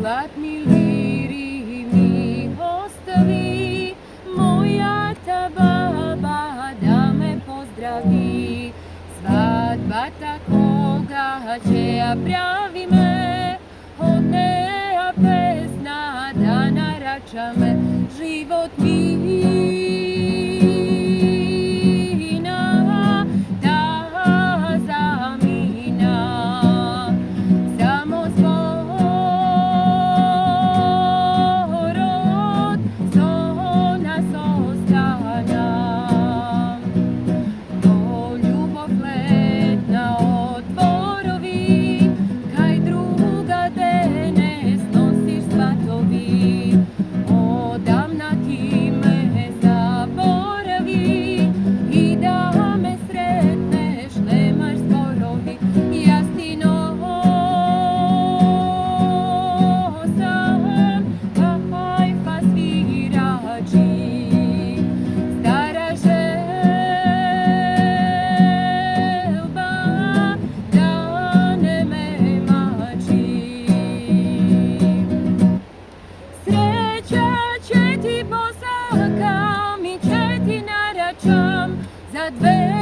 zlatni liri mi ostavi, moja ta baba da me pozdravi. Svadba takoga će ja pravi me, od neja pesna da narača me, život mina, ta zamina, samo zborod, so nas ostana. O ljubov letna otvorovi, kaj druga denes nosiš svatovi. Odavna ti me zaboravi i da me sretneš nemaš zborovi. Ja ti nosam hajfa svirači, stara želba da ne me mači. Sreća će ti posakam i će ti naračam za dve